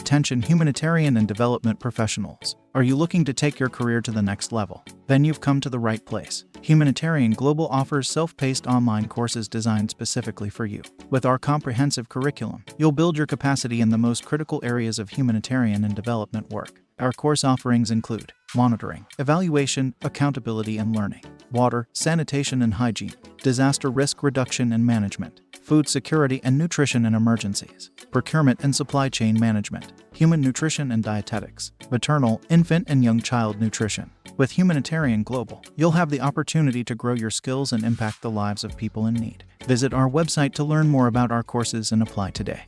Attention humanitarian and development professionals. Are you looking to take your career to the next level? Then you've come to the right place. Humanitarian Global offers self-paced online courses designed specifically for you. With our comprehensive curriculum, you'll build your capacity in the most critical areas of humanitarian and development work. Our course offerings include monitoring, evaluation, accountability and learning, water, sanitation and hygiene, disaster risk reduction and management, food security and nutrition in emergencies, procurement and supply chain management, human nutrition and dietetics, maternal, infant and young child nutrition. With Humanitarian Global, you'll have the opportunity to grow your skills and impact the lives of people in need. Visit our website to learn more about our courses and apply today.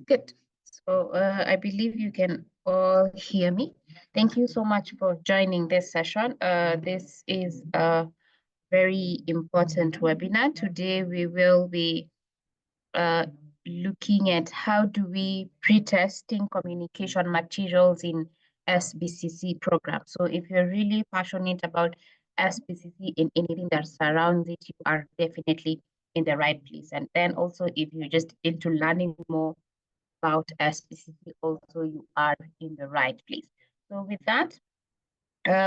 Good. So I believe you can all hear me. Thank you so much for joining this session. This is a very important webinar. Today we will be looking at how do we pre-testing communication materials in SBCC program. So if you're really passionate about SBCC and anything that surrounds it, you are definitely in the right place. And then also if you're just into learning more about SBCC, also you are in the right place. So with that,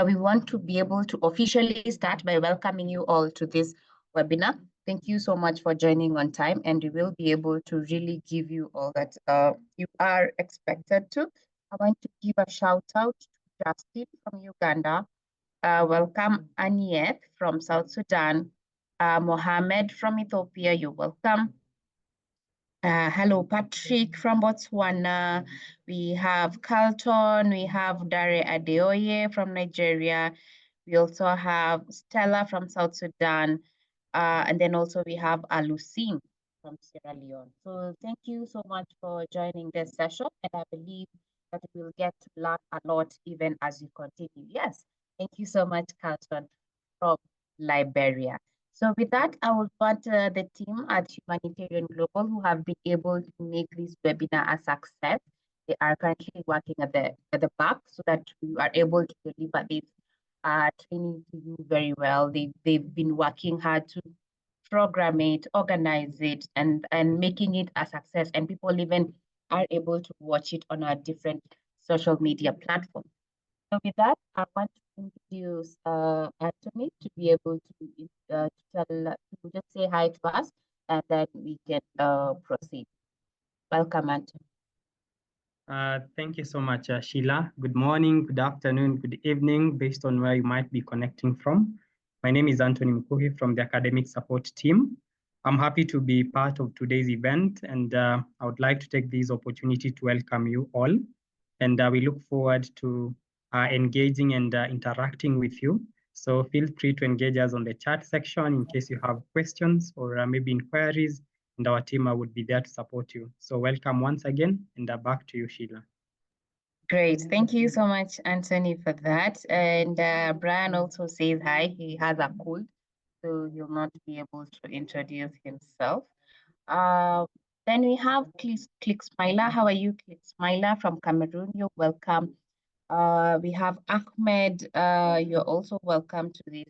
we want to be able to officially start by welcoming you all to this webinar. Thank you so much for joining on time, and we will be able to really give you all that you are expected to. I want to give a shout out to Justin from Uganda. Welcome Aniet from South Sudan. Mohammed from Ethiopia, you're welcome. Hello, Patrick from Botswana. We have Carlton, we have Dare Adeoye from Nigeria. We also have Stella from South Sudan. And then also we have Alucine from Sierra Leone. So thank you so much for joining this session. And I believe that we will get to learn a lot even as we continue. Yes, thank you so much, Carlton from Liberia. So with that, I will want the team at Humanitarian Global who have been able to make this webinar a success. They are currently working at the back so that you are able to deliver this training to you very well. They've been working hard to program it, organize it, and making it a success. And people even are able to watch it on our different social media platforms. So with that, I want to introduce Anthony to be able to just say hi to us, and then we can proceed. Welcome, Anthony. Thank you so much, Sheilah. Good morning, good afternoon, good evening, based on where you might be connecting from. My name is Anthony Mkuhi from the Academic Support Team. I'm happy to be part of today's event, and I would like to take this opportunity to welcome you all. And we look forward to engaging and interacting with you. So feel free to engage us on the chat section in case you have questions or maybe inquiries, and our team would be there to support you. So welcome once again, and back to you, Sheilah. Great, thank you so much, Anthony, for that. And Brian also says hi, he has a cold, so he'll not be able to introduce himself. Then we have Click Smiler. How are you, Click Smiler from Cameroon? You're welcome. We have Ahmed, you're also welcome to this.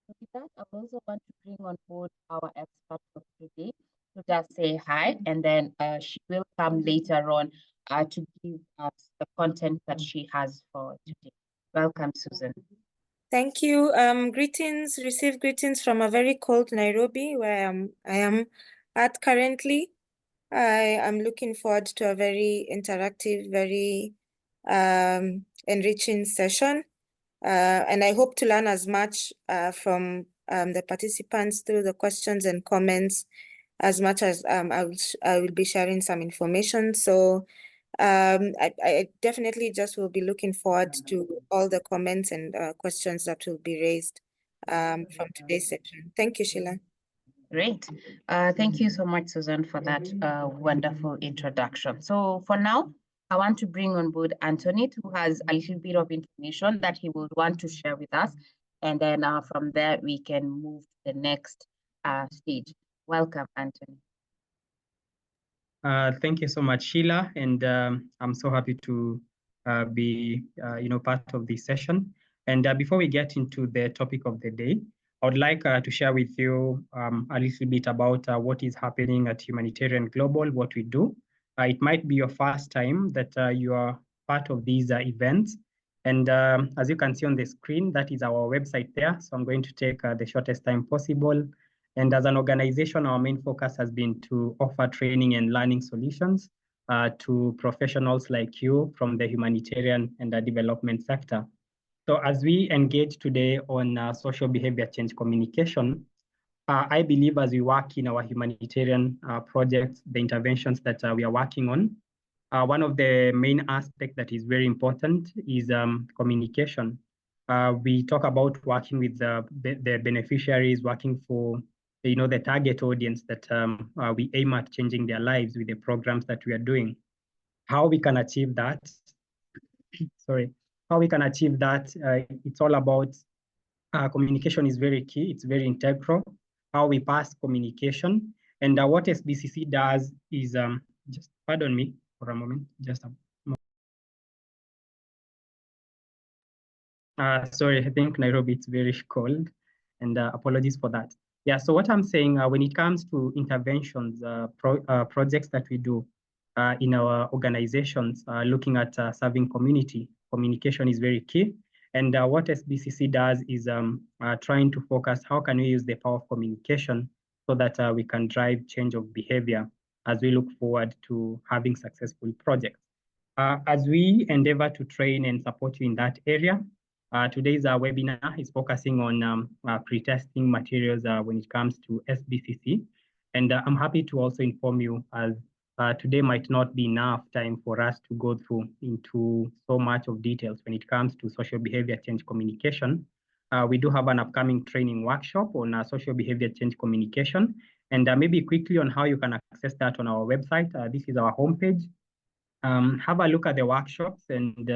So with that, I also want to bring on board our expert for today to just say hi, and then she will come later on to give us the content that she has for today. Welcome, Susan. Thank you. Greetings, receive greetings from a very cold Nairobi, where I am at currently. I am looking forward to a very interactive, very enriching session. And I hope to learn as much from the participants through the questions and comments as much as I will be sharing some information. So I definitely just will be looking forward to all the comments and questions that will be raised from today's session. Thank you, Sheilah. Great. Thank you so much, Susan, for that wonderful introduction. So for now, I want to bring on board Anthony, who has a little bit of information that he would want to share with us. And then from there, we can move to the next stage. Welcome, Anthony. Thank you so much, Sheilah. And I'm so happy to be part of this session. And before we get into the topic of the day, I would like to share with you a little bit about what is happening at Humanitarian Global, what we do, it might be your first time that you are part of these events. And as you can see on the screen, that is our website there. So I'm going to take the shortest time possible. And as an organization, our main focus has been to offer training and learning solutions to professionals like you from the humanitarian and the development sector. So as we engage today on social behavior change communication, I believe as we work in our humanitarian projects, the interventions that we are working on, one of the main aspects that is very important is communication. We talk about working with the beneficiaries, working for the target audience that we aim at changing their lives with the programs that we are doing. How we can achieve that? Sorry, how we can achieve that? It's all about communication is very key. It's very integral. How we pass communication, and what SBCC does is just pardon me for a moment, just a sorry, I think Nairobi, it's very cold, and apologies for that. Yeah, so what I'm saying, when it comes to interventions, projects that we do in our organizations, looking at serving community, communication is very key. And what SBCC does is trying to focus, how can we use the power of communication so that we can drive change of behavior as we look forward to having successful projects. As we endeavor to train and support you in that area, today's webinar is focusing on pre-testing materials when it comes to SBCC. And I'm happy to also inform you as today might not be enough time for us to go through into so much of details when it comes to social behavior change communication. We do have an upcoming training workshop on social behavior change communication. And maybe quickly on how you can access that on our website. This is our homepage. Have a look at the workshops, and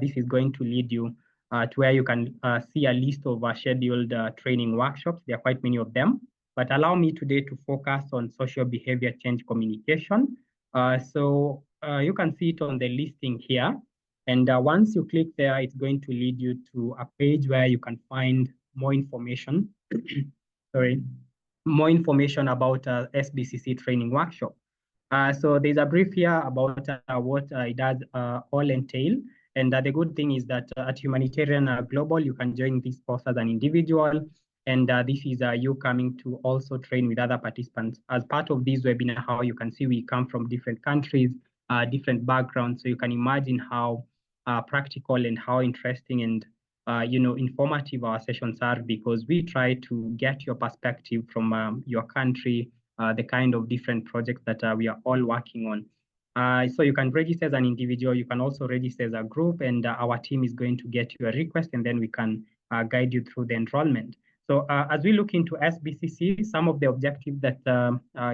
this is going to lead you to where you can see a list of scheduled training workshops. There are quite many of them, but allow me today to focus on social behavior change communication. So you can see it on the listing here. And once you click there, it's going to lead you to a page where you can find more information, sorry, more information about SBCC training workshop. So there's a brief here about what it does all entail. And the good thing is that at Humanitarian Global, you can join this course as an individual. And this is you coming to also train with other participants. As part of this webinar, how you can see we come from different countries, different backgrounds. So you can imagine how practical and how interesting and informative our sessions are, because we try to get your perspective from your country, the kind of different projects that we are all working on. So you can register as an individual, you can also register as a group, and our team is going to get you a request, and then we can guide you through the enrollment. So as we look into SBCC, some of the objectives that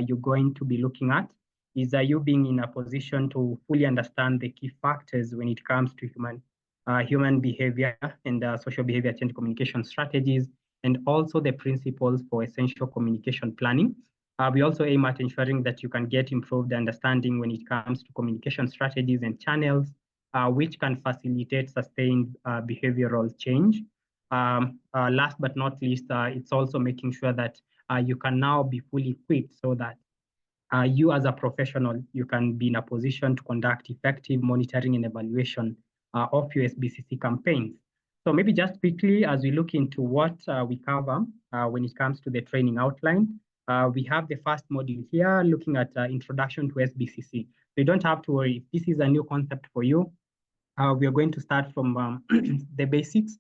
you're going to be looking at is you being in a position to fully understand the key factors when it comes to human behavior and social behavior change communication strategies, and also the principles for essential communication planning. We also aim at ensuring that you can get improved understanding when it comes to communication strategies and channels, which can facilitate sustained behavioral change. Last but not least, it's also making sure that you can now be fully equipped so that you as a professional, you can be in a position to conduct effective monitoring and evaluation of your SBCC campaigns. So maybe just quickly, as we look into what we cover when it comes to the training outline, we have the first module here looking at introduction to SBCC. So you don't have to worry if this is a new concept for you. We are going to start from the basics,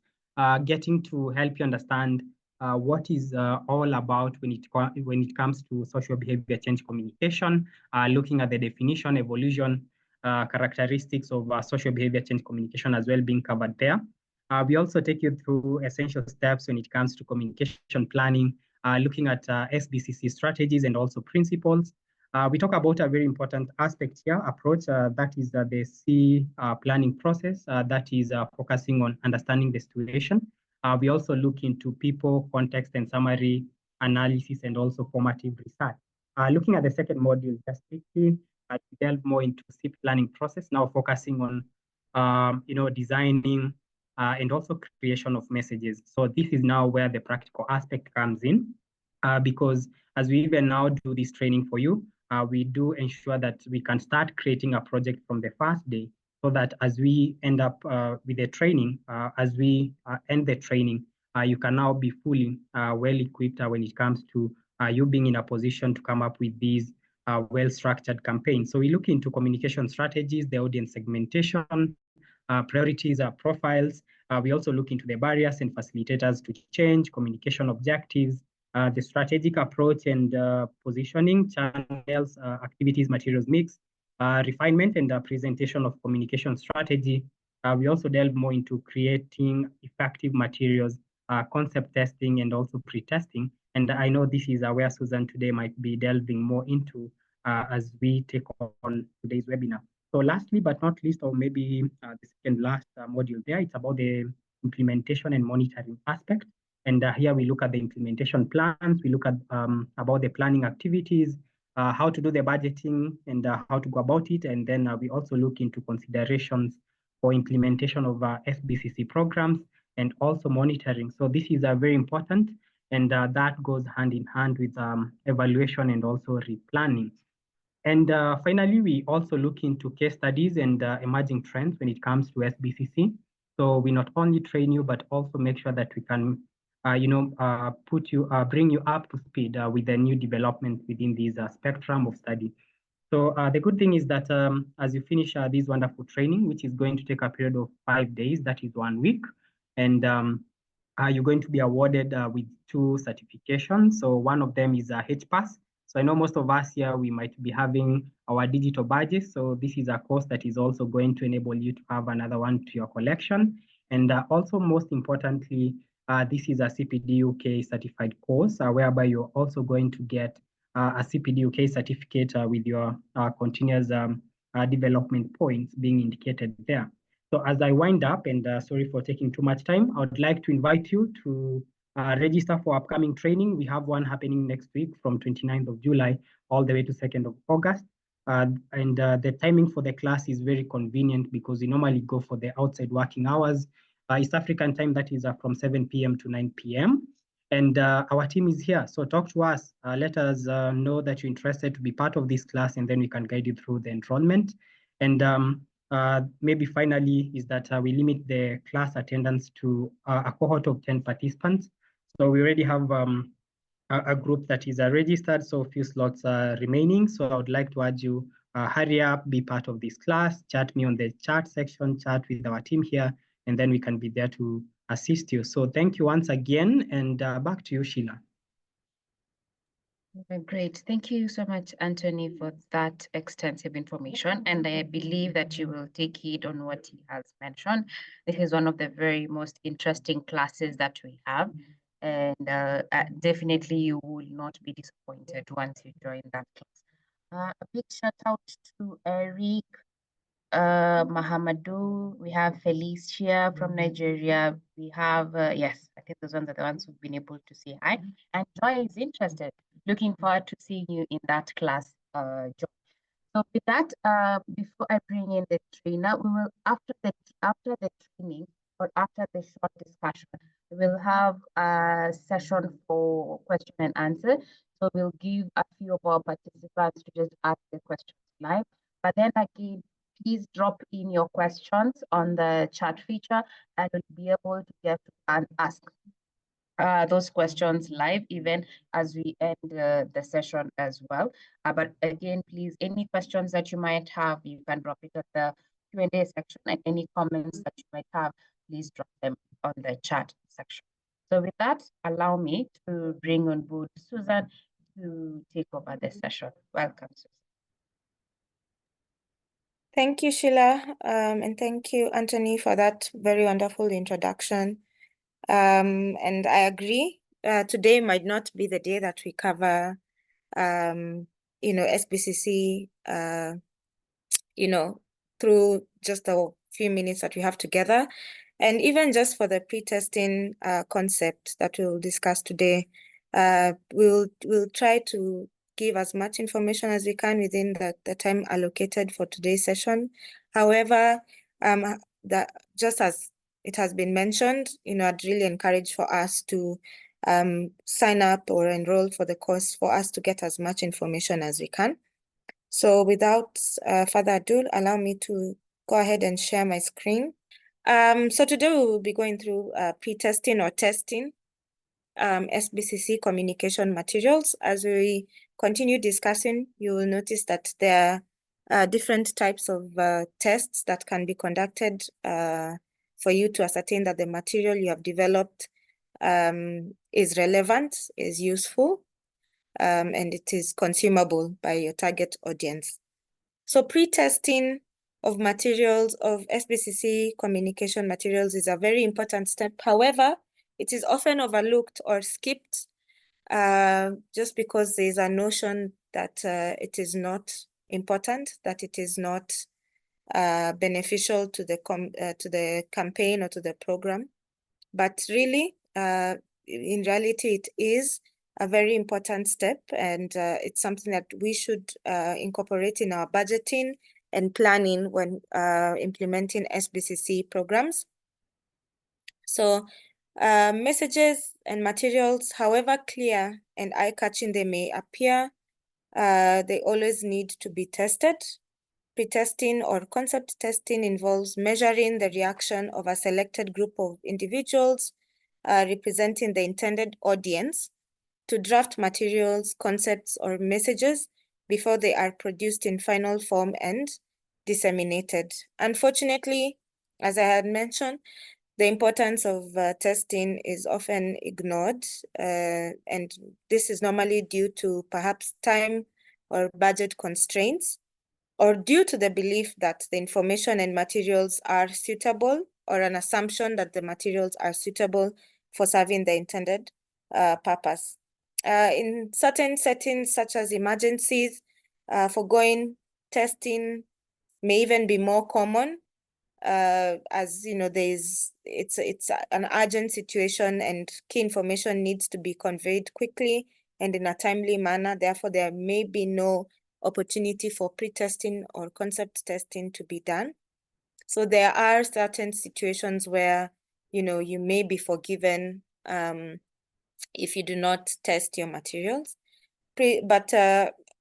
getting to help you understand what is all about when it comes to social behavior change communication, looking at the definition, evolution, characteristics of social behavior change communication as well being covered there. We also take you through essential steps when it comes to communication planning, looking at SBCC strategies and also principles. We talk about a very important aspect here, approach, that is the C planning process, that is focusing on understanding the situation. We also look into people, context, and summary analysis, and also formative research. Looking at the second module, just quickly, delve more into C planning process, now focusing on designing and also creation of messages. So this is now where the practical aspect comes in, because as we even now do this training for you, we do ensure that we can start creating a project from the first day, so that as we end up with the training, as we end the training, you can now be fully well equipped when it comes to you being in a position to come up with these well-structured campaigns. So we look into communication strategies, the audience segmentation, priorities, profiles. We also look into the barriers and facilitators to change, communication objectives, the strategic approach and positioning, channels, activities, materials mix, refinement and presentation of communication strategy. We also delve more into creating effective materials, concept testing, and also pre-testing. And I know this is where Susan today might be delving more into as we take on today's webinar. So lastly, but not least, or maybe the second last module there, it's about the implementation and monitoring aspect. And here we look at the implementation plans, we look at about the planning activities, how to do the budgeting and how to go about it. And then we also look into considerations for implementation of SBCC programs and also monitoring. So this is very important, and that goes hand in hand with evaluation and also replanning. And finally, we also look into case studies and emerging trends when it comes to SBCC. So we not only train you, but also make sure that we can, bring you up to speed with the new developments within this spectrum of study. So the good thing is that as you finish this wonderful training, which is going to take a period of 5 days, that is 1 week, and you're going to be awarded with 2 certifications. So one of them is a HPass. So I know most of us here, we might be having our digital badges. So this is a course that is also going to enable you to have another one to your collection. And also most importantly, this is a CPD UK certified course, whereby you're also going to get a CPD UK certificate with your continuous development points being indicated there. So as I wind up, and sorry for taking too much time, I would like to invite you to register for upcoming training. We have one happening next week from 29th of July all the way to 2nd of August. And the timing for the class is very convenient because we normally go for the outside working hours. East African time, that is from 7 p.m. to 9 p.m. And our team is here. So talk to us, let us know that you're interested to be part of this class, and then we can guide you through the enrollment. And maybe finally is that we limit the class attendance to a cohort of 10 participants. So we already have a group that is registered, so a few slots are remaining. So I would like to urge you, hurry up, be part of this class, chat me on the chat section, chat with our team here, and then we can be there to assist you. So thank you once again, and back to you, Sheilah. Great. Thank you so much, Anthony, for that extensive information. And I believe that you will take heed on what he has mentioned. This is one of the very most interesting classes that we have. And definitely you will not be disappointed once you join that class. A big shout out to Eric, Mahamadou. We have Felicia from Nigeria. We have, yes, I think those ones are the ones who've been able to say hi. And Joy is interested. Looking forward to seeing you in that class, Joy. So with that, before I bring in the trainer, we will, after the training or after the short discussion, we will have a session for question and answer. So we'll give a few of our participants to just ask the questions live. But then again, please drop in your questions on the chat feature, and we'll be able to get and ask those questions live, even as we end the session as well. But again, please, any questions that you might have, you can drop it at the Q&A section, and any comments that you might have, please drop them on the chat section. So with that, allow me to bring on board Susan to take over the session. Welcome, Susan. Thank you, Sheilah, and thank you, Anthony, for that very wonderful introduction. And I agree, today might not be the day that we cover, SBCC, through just a few minutes that we have together. And even just for the pre-testing concept that we'll discuss today, we'll try to give as much information as we can within the time allocated for today's session. However, just as it has been mentioned, I'd really encourage for us to sign up or enroll for the course for us to get as much information as we can. So without further ado, allow me to go ahead and share my screen. So today we will be going through pre-testing or testing SBCC communication materials. As we continue discussing, you will notice that there are different types of tests that can be conducted for you to ascertain that the material you have developed is relevant, is useful, and it is consumable by your target audience. So pre-testing of materials, of SBCC communication materials, is a very important step. However, it is often overlooked or skipped just because there is a notion that it is not important, that it is not beneficial to the campaign or to the program. But really, in reality, it is a very important step, and it's something that we should incorporate in our budgeting and planning when implementing SBCC programs. So messages and materials, however clear and eye-catching they may appear, they always need to be tested. Pre-testing or concept testing involves measuring the reaction of a selected group of individuals representing the intended audience to draft materials, concepts, or messages before they are produced in final form and disseminated. Unfortunately, as I had mentioned, the importance of testing is often ignored, and this is normally due to perhaps time or budget constraints, or due to the belief that the information and materials are suitable, or an assumption that the materials are suitable for serving the intended purpose. In certain settings, such as emergencies, foregoing testing may even be more common, as you know, it's an urgent situation and key information needs to be conveyed quickly and in a timely manner. Therefore, there may be no opportunity for pre-testing or concept testing to be done. So there are certain situations where, you know, you may be forgiven if you do not test your materials. But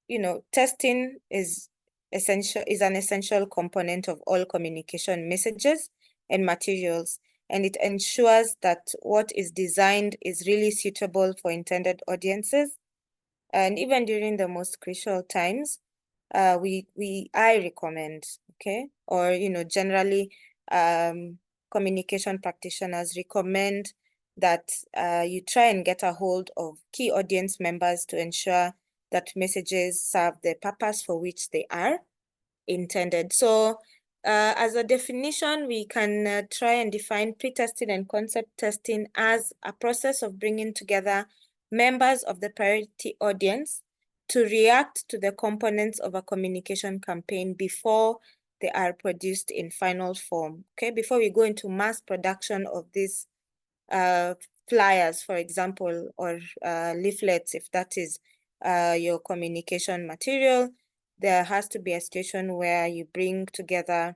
you know, testing is an essential component of all communication messages and materials, and it ensures that what is designed is really suitable for intended audiences. And even during the most crucial times, I recommend, okay, or you know, generally communication practitioners recommend that you try and get a hold of key audience members to ensure that messages serve the purpose for which they are intended. So as a definition, we can try and define pre-testing and concept testing as a process of bringing together members of the priority audience to react to the components of a communication campaign before they are produced in final form. Okay, before we go into mass production of these flyers, for example, or leaflets, if that is your communication material, there has to be a situation where you bring together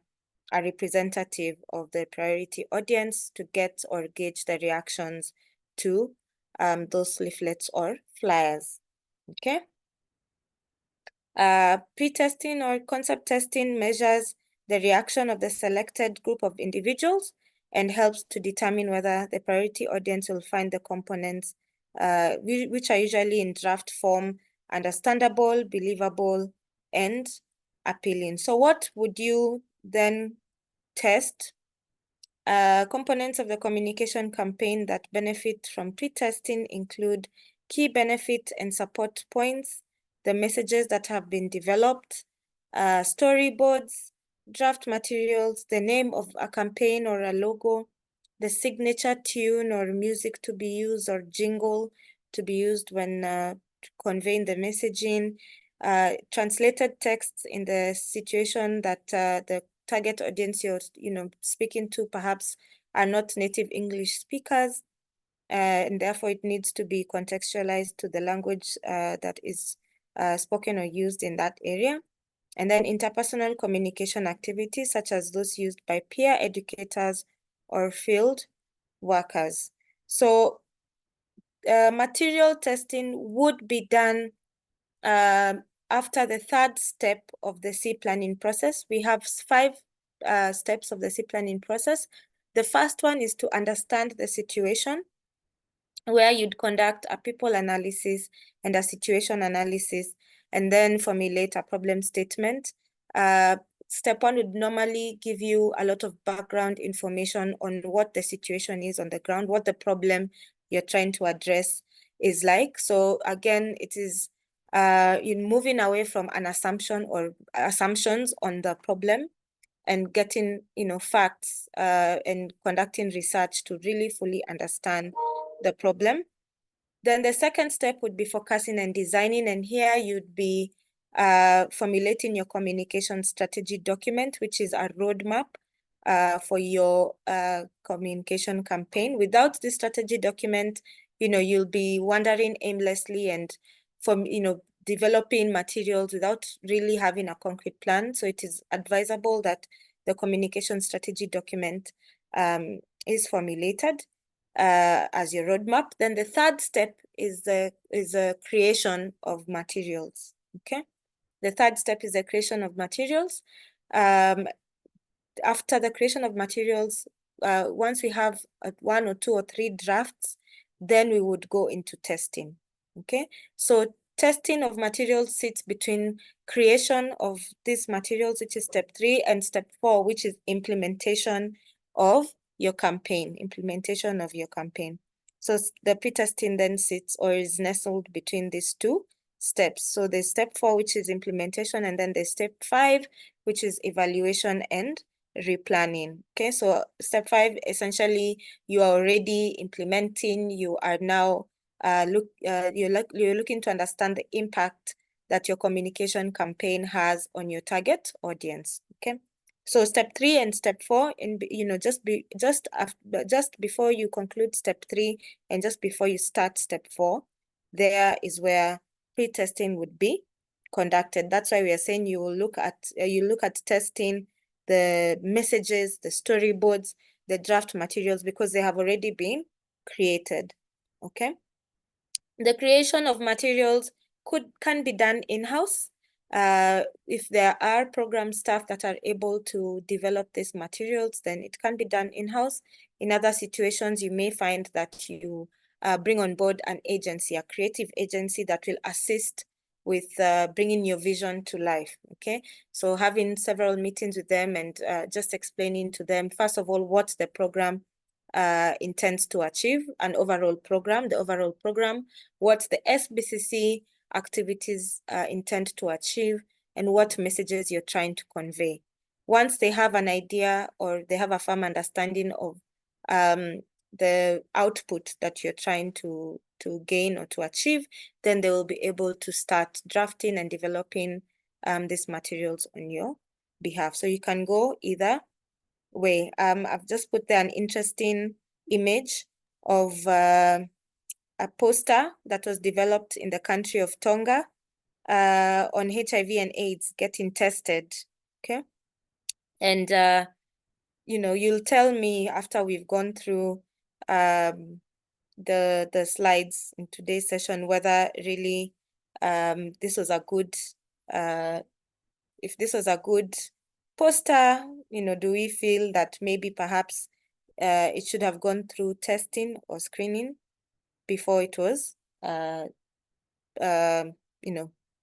a representative of the priority audience to get or gauge the reactions to those leaflets or flyers. Okay. Pre-testing or concept testing measures the reaction of the selected group of individuals and helps to determine whether the priority audience will find the components, which are usually in draft form, understandable, believable, and appealing. So what would you then test? Components of the communication campaign that benefit from pre-testing include key benefit and support points, the messages that have been developed, storyboards, draft materials, the name of a campaign or a logo, the signature tune or music to be used or jingle to be used when conveying the messaging, translated texts in the situation that the target audience you're speaking to perhaps are not native English speakers, and therefore it needs to be contextualized to the language that is spoken or used in that area. And then interpersonal communication activities such as those used by peer educators or field workers. So material testing would be done after the third step of the C planning process, we have 5 steps of the C planning process. The first one is to understand the situation, where you'd conduct a people analysis and a situation analysis, and then formulate a problem statement. Step 1 would normally give you a lot of background information on what the situation is on the ground, what the problem you're trying to address is like. So again, it is in moving away from an assumption or assumptions on the problem and getting, facts and conducting research to really fully understand the problem. Then the second step would be focusing and designing, and here you'd be formulating your communication strategy document, which is a roadmap for your communication campaign. Without this strategy document, you'll be wandering aimlessly and developing materials without really having a concrete plan. So it is advisable that the communication strategy document is formulated as your roadmap. Then the third step is the creation of materials. Okay, the third step is the creation of materials. After the creation of materials, once we have 1 or 2 or 3 drafts, then we would go into testing. Okay, so testing of materials sits between creation of these materials, which is step 3, and step 4, which is implementation of your campaign, So the pretesting then sits or is nestled between these 2 steps. So there's step 4, which is implementation, and then there's step 5, which is evaluation and replanning. Okay, so step 5, essentially, you are already implementing. You are now you're looking to understand the impact that your communication campaign has on your target audience. Okay, so step 3 and step 4, and just before you conclude step 3 and just before you start step 4, there is where pre-testing would be conducted. That's why we are saying you will look at testing the messages, the storyboards, the draft materials, because they have already been created. Okay, the creation of materials can be done in-house. If there are program staff that are able to develop these materials, then it can be done in-house. In other situations, you may find that you bring on board an agency, a creative agency that will assist with bringing your vision to life. Okay, so having several meetings with them and just explaining to them, first of all, what the program intends to achieve, the overall program, what the SBCC activities intend to achieve, and what messages you're trying to convey. Once they have an idea or they have a firm understanding of the output that you're trying to gain or to achieve, then they will be able to start drafting and developing these materials on your behalf. So you can go either way. I've just put there an interesting image of a poster that was developed in the country of Tonga on HIV and AIDS getting tested. Okay, and you'll tell me after we've gone through the slides in today's session whether really this was a good if this was a good poster. Do we feel that maybe perhaps it should have gone through testing or screening before it was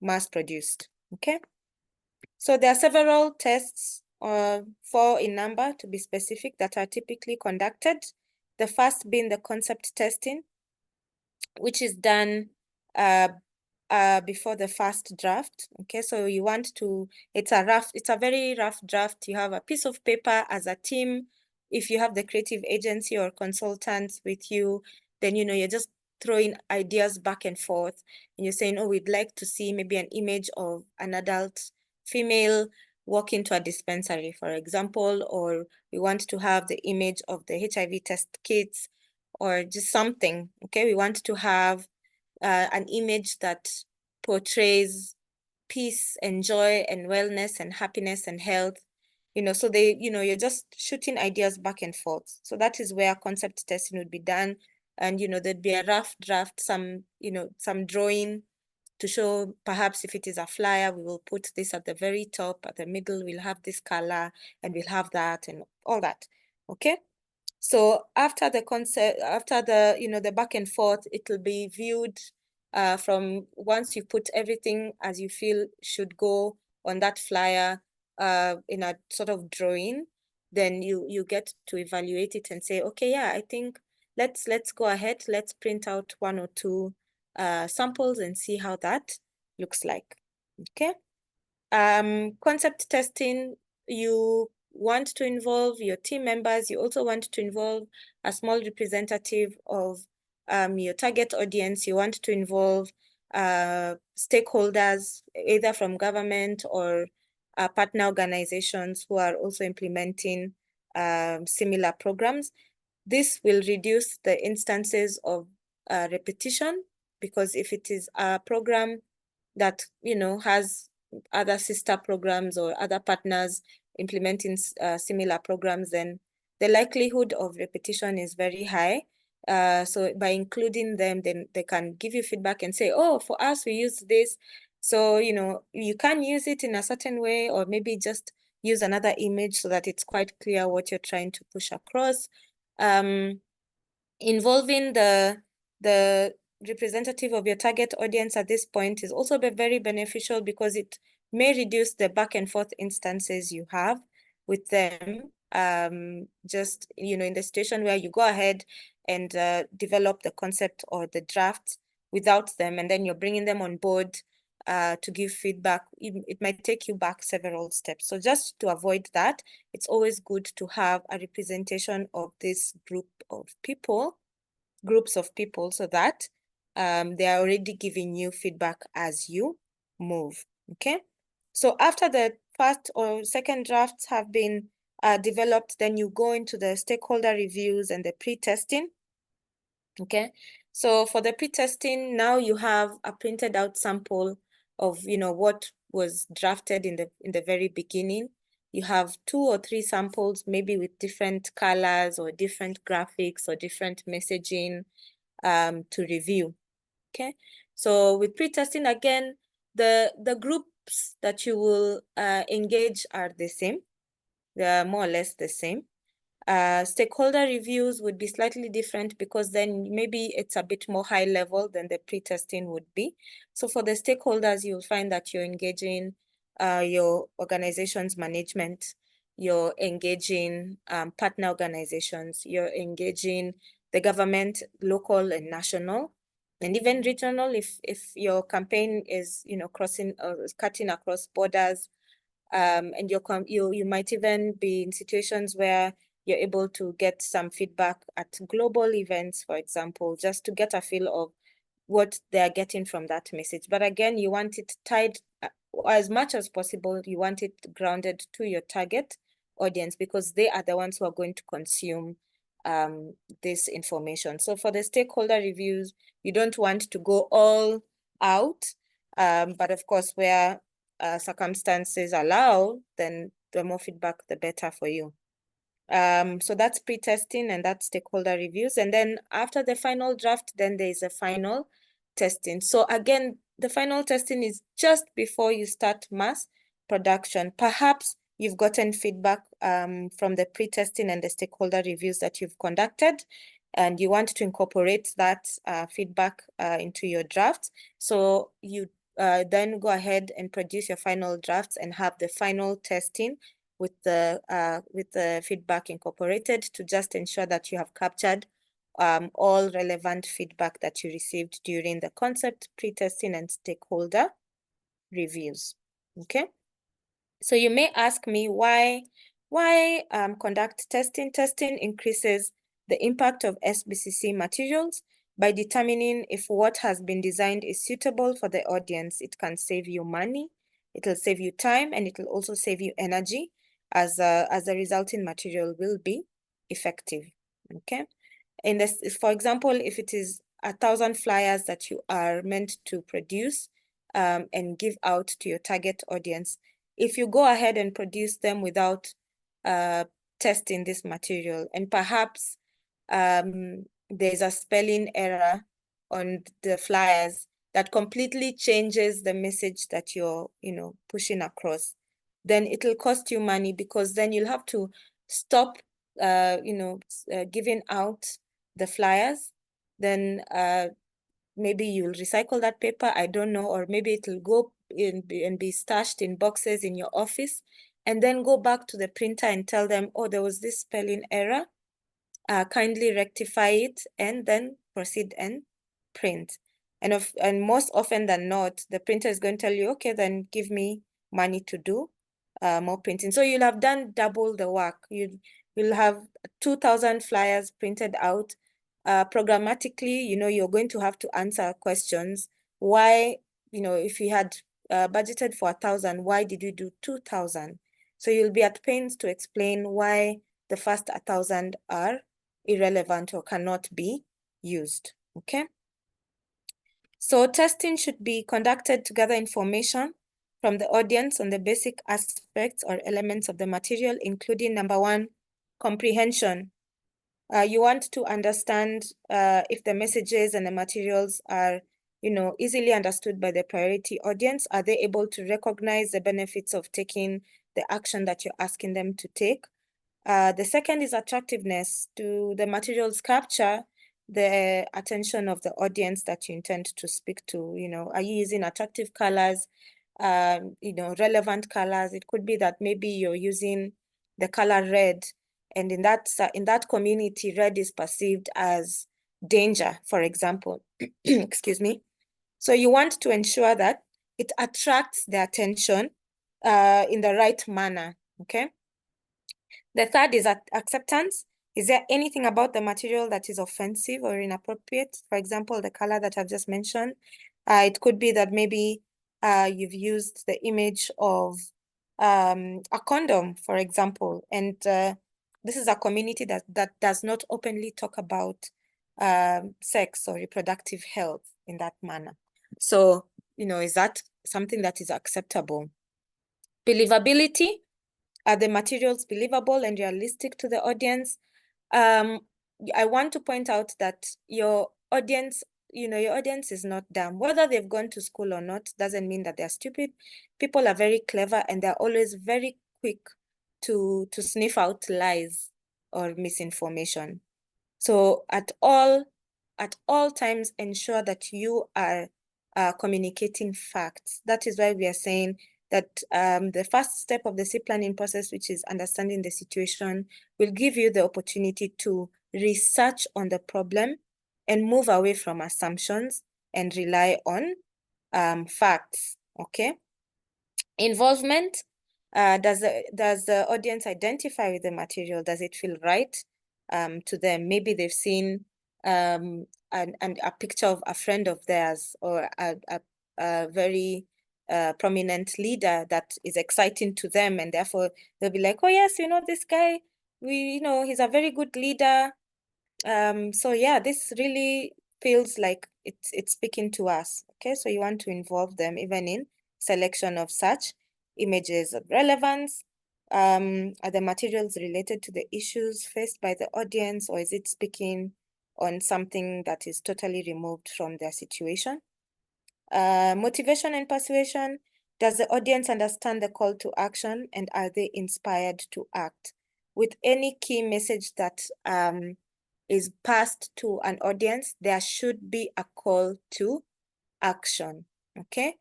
mass produced? Okay, so there are several tests, 4 in number to be specific, that are typically conducted. The first being the concept testing, which is done before the first draft. Okay, so you want to, it's a very rough draft. You have a piece of paper as a team. If you have the creative agency or consultants with you, then you're just throwing ideas back and forth, and you're saying, oh, we'd like to see maybe an image of an adult female walk into a dispensary, for example, or we want to have the image of the HIV test kits, or just something. Okay, we want to have an image that portrays peace and joy and wellness and happiness and health. So you're just shooting ideas back and forth. So that is where concept testing would be done. And there'd be a rough draft, some drawing to show perhaps if it is a flyer, we will put this at the very top, at the middle, we'll have this color and we'll have that and all that, okay? So after the concept, after the, the back and forth, it will be viewed from once you put everything as you feel should go on that flyer in a sort of drawing, then you get to evaluate it and say, okay, yeah, I think let's go ahead, let's print out 1 or 2 samples and see how that looks like, okay? Concept testing, you want to involve your team members. You also want to involve a small representative of your target audience. You want to involve stakeholders, either from government or partner organizations who are also implementing similar programs. This will reduce the instances of repetition, because if it is a program that, has other sister programs or other partners implementing similar programs, then the likelihood of repetition is very high. So by including them, then they can give you feedback and say, oh, for us, we use this. So, you can use it in a certain way, or maybe just use another image so that it's quite clear what you're trying to push across. Involving the representative of your target audience at this point is also very beneficial, because it may reduce the back and forth instances you have with them. Just, in the situation where you go ahead and develop the concept or the draft without them, and then you're bringing them on board to give feedback, it might take you back several steps. So just to avoid that, it's always good to have a representation of this groups of people, so that they are already giving you feedback as you move, okay? So after the first or second drafts have been developed, then you go into the stakeholder reviews and the pre-testing, okay? So for the pre-testing, now you have a printed out sample of, what was drafted in the very beginning. You have 2 or 3 samples, maybe with different colors or different graphics or different messaging to review, okay? So with pre-testing, again, the groups that you will engage are the same. They are more or less the same. Stakeholder reviews would be slightly different, because then maybe it's a bit more high level than the pre-testing would be. So for the stakeholders, you'll find that you're engaging your organization's management, you're engaging partner organizations, you're engaging the government, local and national, and even regional if your campaign is, crossing or cutting across borders. And you might even be in situations where you're able to get some feedback at global events, for example, just to get a feel of what they're getting from that message. But again, you want it tied as much as possible. You want it grounded to your target audience, because they are the ones who are going to consume this information. So for the stakeholder reviews, you don't want to go all out, but of course, where circumstances allow, then the more feedback, the better for you. So that's pre-testing and that's stakeholder reviews. And then after the final draft, then there is a final testing. So again, the final testing is just before you start mass production. Perhaps you've gotten feedback from the pre-testing and the stakeholder reviews that you've conducted, and you want to incorporate that feedback into your draft. So you then go ahead and produce your final drafts and have the final testing with the feedback incorporated, to just ensure that you have captured all relevant feedback that you received during the concept, pre-testing, and stakeholder reviews, okay? So you may ask me why conduct testing? Testing increases the impact of SBCC materials by determining if what has been designed is suitable for the audience. It can save you money, it will save you time, and it will also save you energy, as the resulting material will be effective, okay? In this, for example, if it is 1,000 flyers that you are meant to produce and give out to your target audience, if you go ahead and produce them without testing this material, and perhaps there's a spelling error on the flyers, that completely changes the message that you're, pushing across, then it'll cost you money, because then you'll have to stop, giving out the flyers. Then maybe you'll recycle that paper, I don't know, or maybe it'll go and be stashed in boxes in your office, and then go back to the printer and tell them, oh, there was this spelling error, kindly rectify it, and then proceed and print. And most often than not, the printer is going to tell you, okay, then give me money to do more printing. So you'll have done double the work. You'll have 2,000 flyers printed out. Programmatically, you're going to have to answer questions. Why, if you had budgeted for 1,000, why did you do 2,000? So you'll be at pains to explain why the first 1,000 are irrelevant or cannot be used, okay? So testing should be conducted to gather information from the audience on the basic aspects or elements of the material, including number one, comprehension. You want to understand if the messages and the materials are, easily understood by the priority audience. Are they able to recognize the benefits of taking the action that you're asking them to take? The second is attractiveness. Do the materials capture the attention of the audience that you intend to speak to? Are you using attractive colors, relevant colors? It could be that maybe you're using the color red, and in that community, red is perceived as danger, for example. Excuse me. So you want to ensure that it attracts the attention in the right manner, okay? The third is acceptance. Is there anything about the material that is offensive or inappropriate? For example, the color that I've just mentioned. It could be that maybe you've used the image of a condom, for example, and this is a community that does not openly talk about sex or reproductive health in that manner. So, is that something that is acceptable? Believability. Are the materials believable and realistic to the audience? I want to point out that your audience, your audience is not dumb. Whether they've gone to school or not doesn't mean that they're stupid. People are very clever, and they're always very quick to sniff out lies or misinformation. So at all times, ensure that you are communicating facts. That is why we are saying that the first step of the C planning process, which is understanding the situation, will give you the opportunity to research on the problem and move away from assumptions and rely on facts, okay? Involvement. Does the audience identify with the material? Does it feel right to them? Maybe they've seen a picture of a friend of theirs, or a very prominent leader that is exciting to them, and therefore they'll be like, oh yes, this guy, he's a very good leader. So yeah, this really feels like it's speaking to us. Okay, so you want to involve them even in selection of such images of relevance. Are the materials related to the issues faced by the audience, or is it speaking on something that is totally removed from their situation? Motivation and persuasion. Does the audience understand the call to action, and are they inspired to act? With any key message that is passed to an audience, there should be a call to action, okay?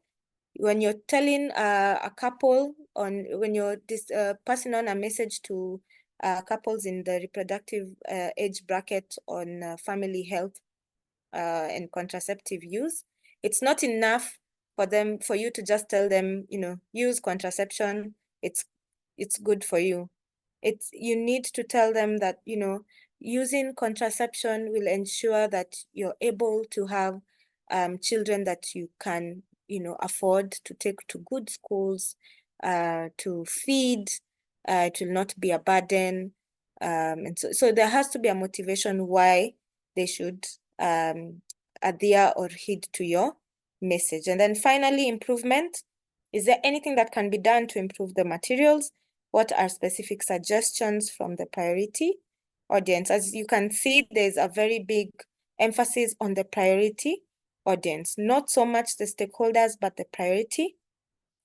When you're telling a couple when you're passing on a message to couples in the reproductive age bracket on family health and contraceptive use, it's not enough for you to just tell them, use contraception, it's good for you. You need to tell them that, using contraception will ensure that you're able to have children that you can, afford to take to good schools, to feed, it will not be a burden. And so there has to be a motivation why they should adhere or heed to your message. And then finally, improvement. Is there anything that can be done to improve the materials? What are specific suggestions from the priority audience? As you can see, there's a very big emphasis on the priority audience, not so much the stakeholders, but the priority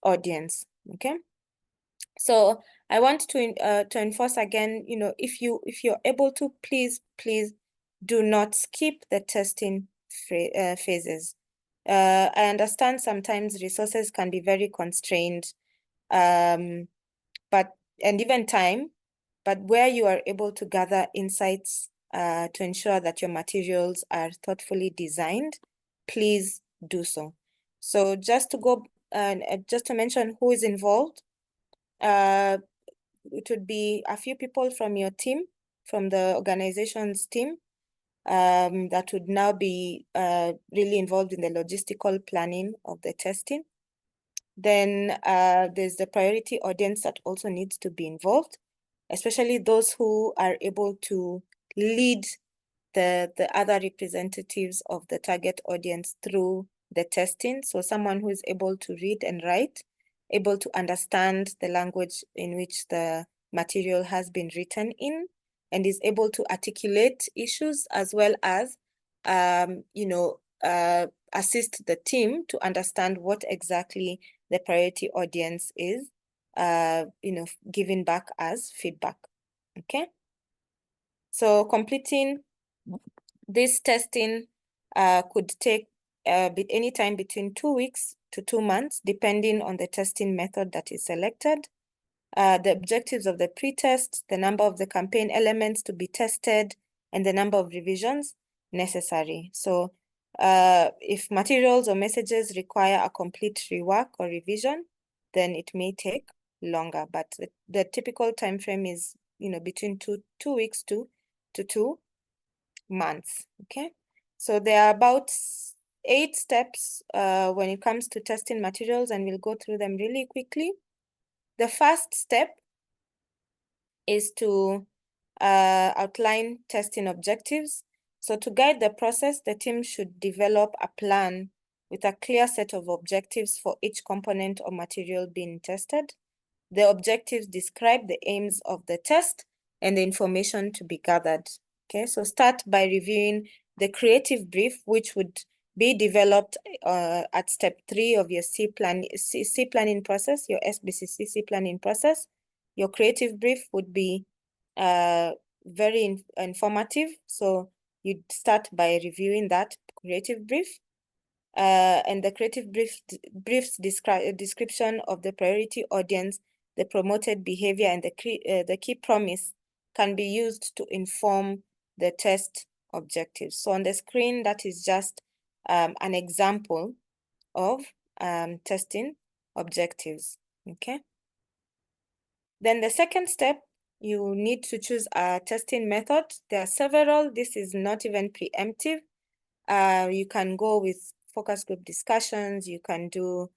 audience, okay? So I want to enforce again, if you're able to, please do not skip the testing phases. I understand sometimes resources can be very constrained, and even time, but where you are able to gather insights to ensure that your materials are thoughtfully designed, please do so. So just to mention who is involved, it would be a few people from your team, from the organization's team, that would now be really involved in the logistical planning of the testing. Then there's the priority audience that also needs to be involved, especially those who are able to lead the other representatives of the target audience through the testing. So someone who is able to read and write, able to understand the language in which the material has been written in, and is able to articulate issues as well as, assist the team to understand what exactly the priority audience is, giving back as feedback, okay? So completing this testing could take any time between 2 weeks to 2 months, depending on the testing method that is selected, the objectives of the pretest, the number of the campaign elements to be tested, and the number of revisions necessary. So if materials or messages require a complete rework or revision, then it may take longer, but the typical time frame is between two weeks to 2 months. Okay, so there are about 8 steps when it comes to testing materials, and we'll go through them really quickly. The first step is to outline testing objectives. So to guide the process, the team should develop a plan with a clear set of objectives for each component or material being tested. The objectives describe the aims of the test and the information to be gathered. Okay, so start by reviewing the creative brief, which would be developed at step 3 of your C planning process, your SBCC planning process. Your creative brief would be very informative. So you'd start by reviewing that creative brief. And the creative brief's description of the priority audience, the promoted behavior, and the key promise can be used to inform the test objectives. So on the screen, that is just an example of testing objectives, okay? Then the second step, you need to choose a testing method. There are several. This is not even preemptive. You can go with focus group discussions. You can do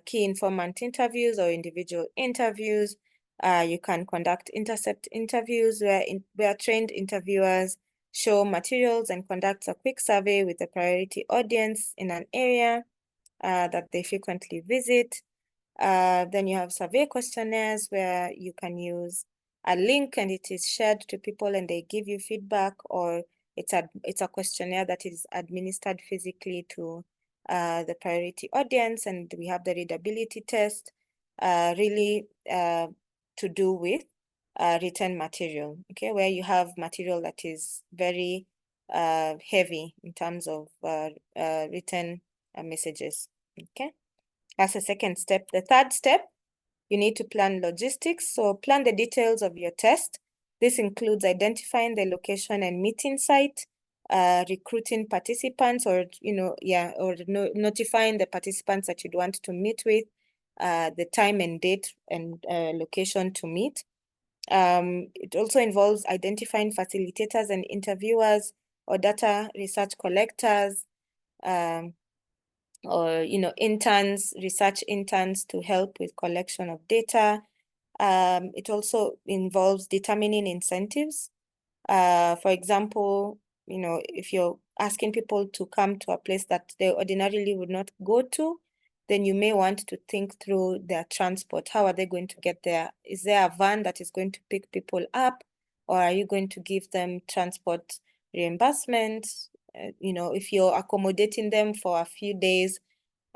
key informant interviews or individual interviews. You can conduct intercept interviews where trained interviewers show materials and conduct a quick survey with the priority audience in an area that they frequently visit. Then you have survey questionnaires where you can use a link and it is shared to people and they give you feedback, or it's a questionnaire that is administered physically to the priority audience, and we have the readability test, really to do with written material, okay, where you have material that is very heavy in terms of written messages, okay? That's the second step. The third step, you need to plan logistics. So plan the details of your test. This includes identifying the location and meeting site, recruiting participants, or notifying the participants that you'd want to meet with, the time and date and location to meet. It also involves identifying facilitators and interviewers or data research collectors, or interns, research interns to help with collection of data. It also involves determining incentives. For example, if you're asking people to come to a place that they ordinarily would not go to, then you may want to think through their transport. How are they going to get there? Is there a van that is going to pick people up, or are you going to give them transport reimbursement? if you're accommodating them for a few days,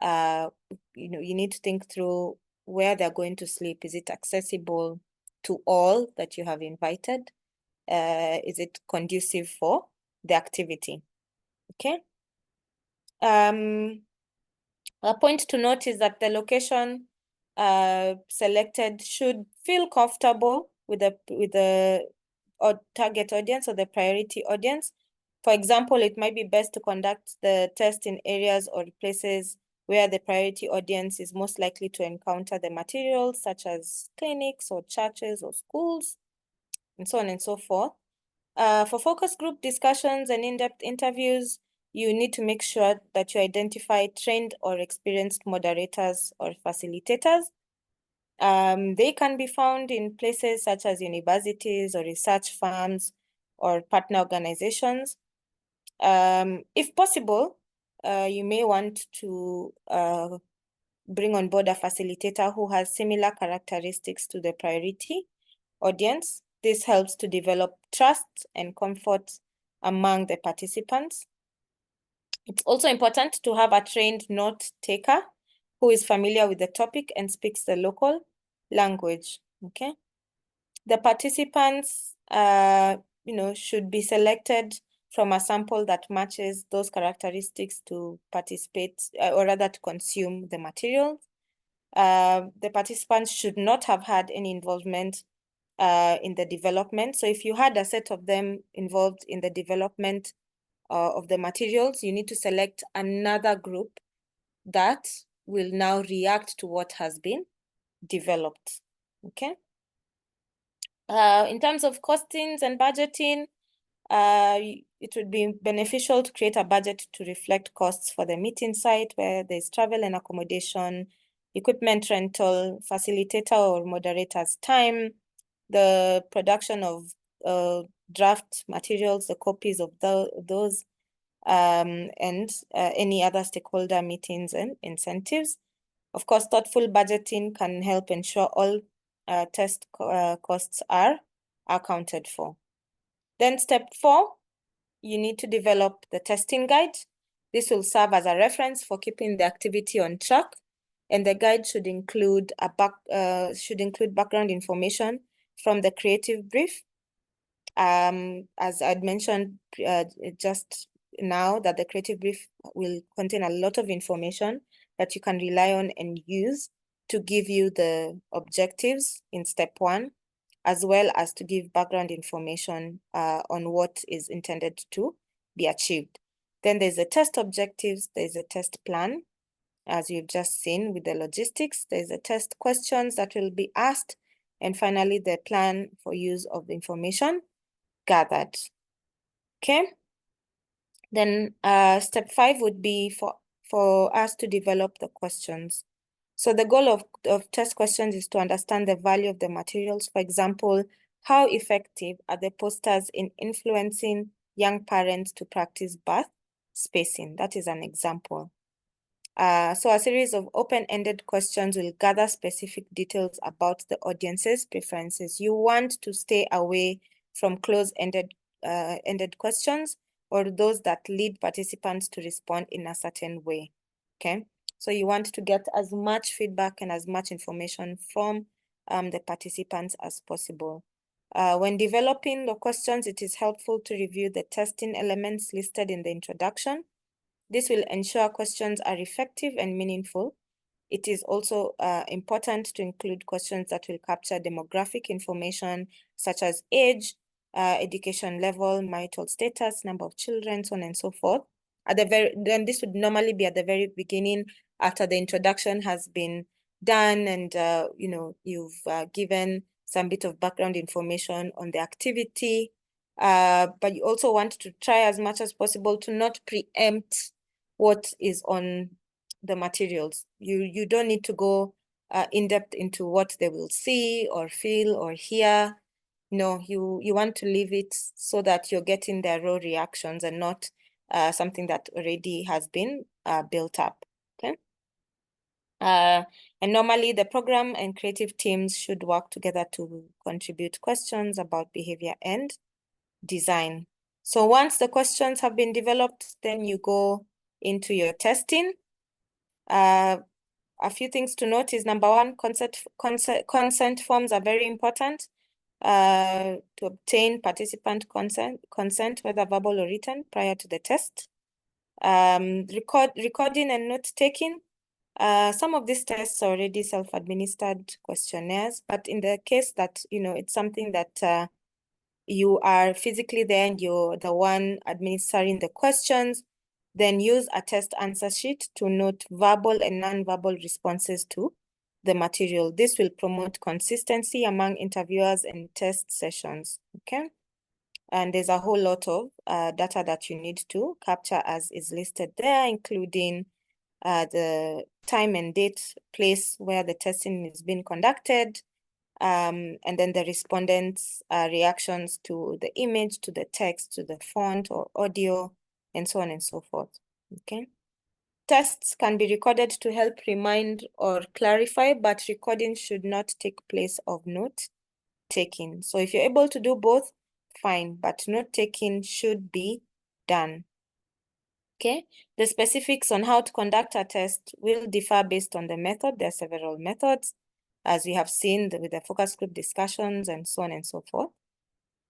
you need to think through where they're going to sleep. Is it accessible to all that you have invited? Is it conducive for the activity? Okay. A point to note is that the location selected should feel comfortable with the target audience or the priority audience. For example, it might be best to conduct the test in areas or places where the priority audience is most likely to encounter the materials, such as clinics or churches or schools, and so on and so forth. For focus group discussions and in-depth interviews, you need to make sure that you identify trained or experienced moderators or facilitators. They can be found in places such as universities or research firms or partner organizations. If possible, you may want to bring on board a facilitator who has similar characteristics to the priority audience. This helps to develop trust and comfort among the participants. It's also important to have a trained note taker who is familiar with the topic and speaks the local language. Okay. The participants, should be selected from a sample that matches those characteristics to participate, or rather to consume the material. The participants should not have had any involvement in the development. So if you had a set of them involved in the development of the materials, you need to select another group that will now react to what has been developed. Okay. In terms of costings and budgeting, it would be beneficial to create a budget to reflect costs for the meeting site, where there's travel and accommodation, equipment rental, facilitator or moderator's time, the production of draft materials, the copies of those, and any other stakeholder meetings and incentives. Of course, thoughtful budgeting can help ensure all test costs are accounted for. Then step 4, you need to develop the testing guide. This will serve as a reference for keeping the activity on track, and the guide should include background information from the creative brief. As I'd mentioned just now, that the creative brief will contain a lot of information that you can rely on and use to give you the objectives in step 1, as well as to give background information on what is intended to be achieved. Then there's the test objectives, there's a test plan, as you've just seen with the logistics, there's the test questions that will be asked, and finally the plan for use of the information gathered. Okay. Then step 5 would be for us to develop the questions. So the goal of test questions is to understand the value of the materials. For example, how effective are the posters in influencing young parents to practice birth spacing? That is an example. So a series of open-ended questions will gather specific details about the audience's preferences. You want to stay away from close-ended questions or those that lead participants to respond in a certain way. Okay, so you want to get as much feedback and as much information from the participants as possible. When developing the questions, it is helpful to review the testing elements listed in the introduction. This will ensure questions are effective and meaningful. It is also important to include questions that will capture demographic information such as age, education level, marital status, number of children, so on and so forth. Then this would normally be at the very beginning, after the introduction has been done and you've given some bit of background information on the activity. But you also want to try as much as possible to not preempt what is on the materials. You don't need to go in depth into what they will see or feel or hear. No, you want to leave it so that you're getting their raw reactions and not something that already has been built up. Okay. And normally the program and creative teams should work together to contribute questions about behavior and design. So once the questions have been developed, then you go into your testing. A few things to note is number one, consent forms are very important to obtain participant consent, whether verbal or written, prior to the test. Recording and note taking. Some of these tests are already self-administered questionnaires, but in the case that, it's something that you are physically there and you're the one administering the questions, then use a test answer sheet to note verbal and non-verbal responses to the material. This will promote consistency among interviewers and test sessions, okay? And there's a whole lot of data that you need to capture as is listed there, including the time and date, place where the testing is being conducted, and then the respondents' reactions to the image, to the text, to the font or audio, and so on and so forth, okay? Tests can be recorded to help remind or clarify, but recording should not take place of note taking. So if you're able to do both, fine, but note taking should be done. Okay, the specifics on how to conduct a test will differ based on the method. There are several methods, as we have seen with the focus group discussions and so on and so forth.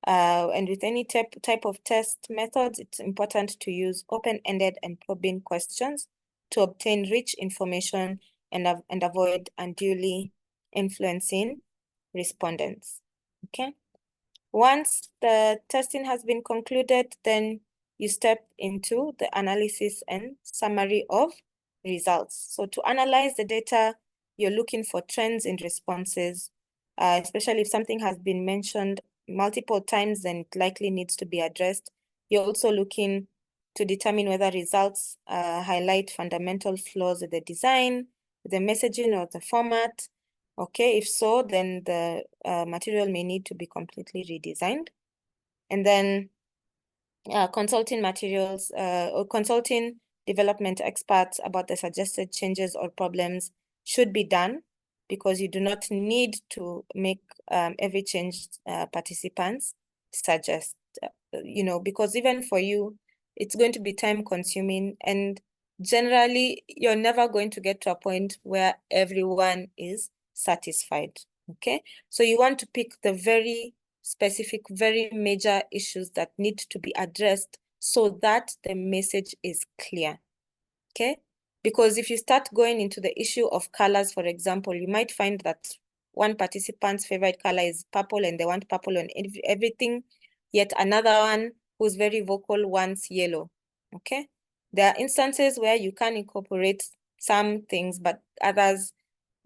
And with any type of test methods, it's important to use open-ended and probing questions to obtain rich information and avoid unduly influencing respondents, okay? Once the testing has been concluded, then you step into the analysis and summary of results. So to analyze the data, you're looking for trends in responses, especially if something has been mentioned multiple times, then it likely needs to be addressed. You're also looking to determine whether results highlight fundamental flaws with the design, the messaging, or the format. Okay, if so, then the material may need to be completely redesigned. And then consulting materials or consulting development experts about the suggested changes or problems should be done, because you do not need to make every change participants suggest, because even for you, it's going to be time consuming, and generally you're never going to get to a point where everyone is satisfied, okay? So you want to pick the very specific, very major issues that need to be addressed so that the message is clear, okay? Because if you start going into the issue of colors, for example, you might find that one participant's favorite color is purple and they want purple on everything, yet another one who's very vocal wants yellow, okay? There are instances where you can incorporate some things, but others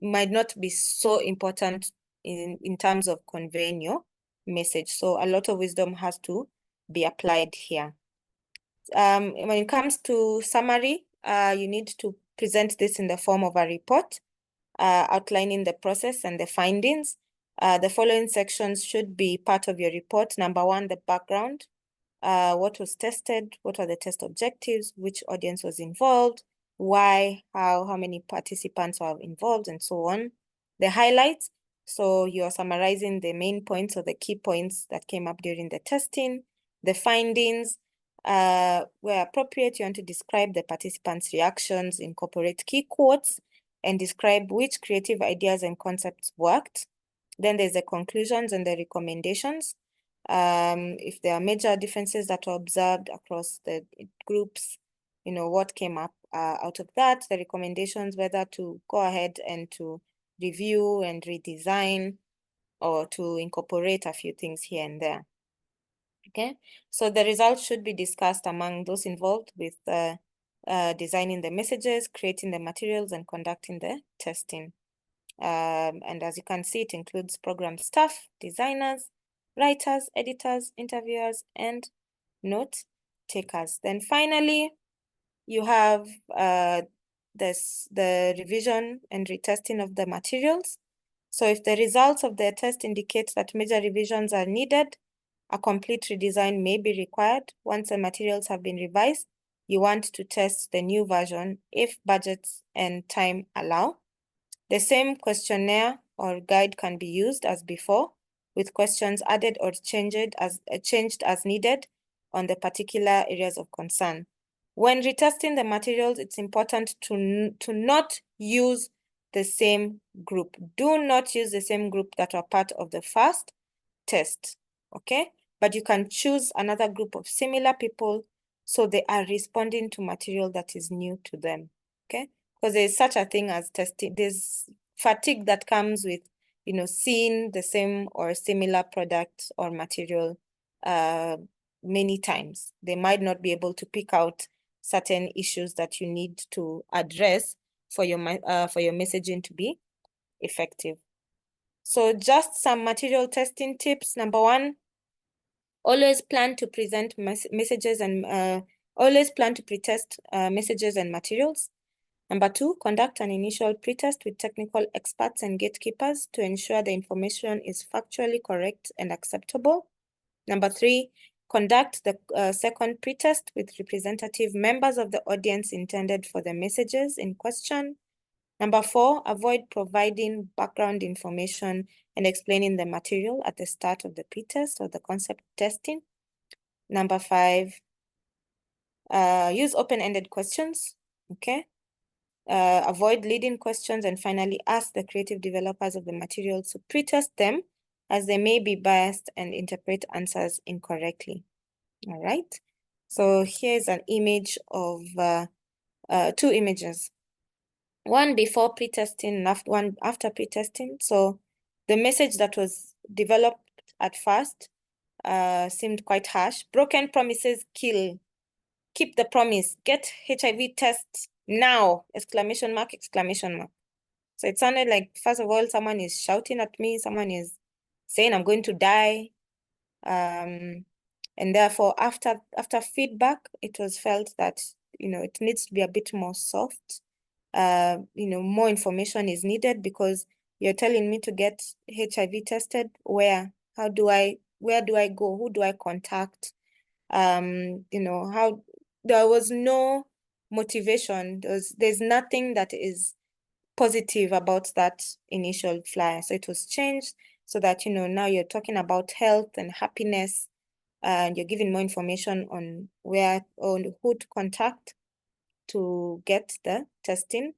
might not be so important in terms of conveying your message. So a lot of wisdom has to be applied here. When it comes to summary, you need to present this in the form of a report outlining the process and the findings. The following sections should be part of your report. Number one, the background. What was tested? What are the test objectives? Which audience was involved? Why? How many participants were involved, and so on. The highlights. So you're summarizing the main points or the key points that came up during the testing. The findings. Where appropriate, you want to describe the participants' reactions, incorporate key quotes, and describe which creative ideas and concepts worked. Then there's the conclusions and the recommendations. If there are major differences that were observed across the groups, what came up out of that, the recommendations, whether to go ahead and to review and redesign or to incorporate a few things here and there. Okay, so the results should be discussed among those involved with designing the messages, creating the materials, and conducting the testing. And as you can see, it includes program staff, designers, writers, editors, interviewers, and note takers. Then finally, you have the revision and retesting of the materials. So if the results of the test indicate that major revisions are needed, a complete redesign may be required. Once the materials have been revised, you want to test the new version if budgets and time allow. The same questionnaire or guide can be used as before, with questions added or changed as needed. on the particular areas of concern. When retesting the materials, it's important to not use the same group. Do not use the same group that are part of the first test, okay? But you can choose another group of similar people so they are responding to material that is new to them, okay? Because there's such a thing as testing. There's fatigue that comes with, you know, seeing the same or similar product or material many times. They might not be able to pick out certain issues that you need to address for your messaging to be effective. So just some material testing tips. Number one, always plan to present messages and always plan to pretest messages and materials. Number two, conduct an initial pretest with technical experts and gatekeepers to ensure the information is factually correct and acceptable. Number three, conduct the second pretest with representative members of the audience intended for the messages in question. Number four, avoid providing background information and explaining the material at the start of the pretest or the concept testing. Number five, use open-ended questions, okay? Avoid leading questions, and finally, ask the creative developers of the materials to pretest them, as they may be biased and interpret answers incorrectly. All right. So here's an image of two images. One before pretesting, one after pretesting. So the message that was developed at first seemed quite harsh. Broken promises kill. Keep the promise. Get HIV tests now! Exclamation mark, exclamation mark. So it sounded like, first of all, someone is shouting at me. Someone is saying I'm going to die. And therefore, after feedback, it was felt that, you know, it needs to be a bit more soft. You know, more information is needed because you're telling me to get HIV tested. Where? Where do I go? Who do I contact? You know, how there was no motivation. There's nothing that is positive about that initial flyer. So it was changed so that, you know, now you're talking about health and happiness, and you're giving more information on where or who to contact to get the testing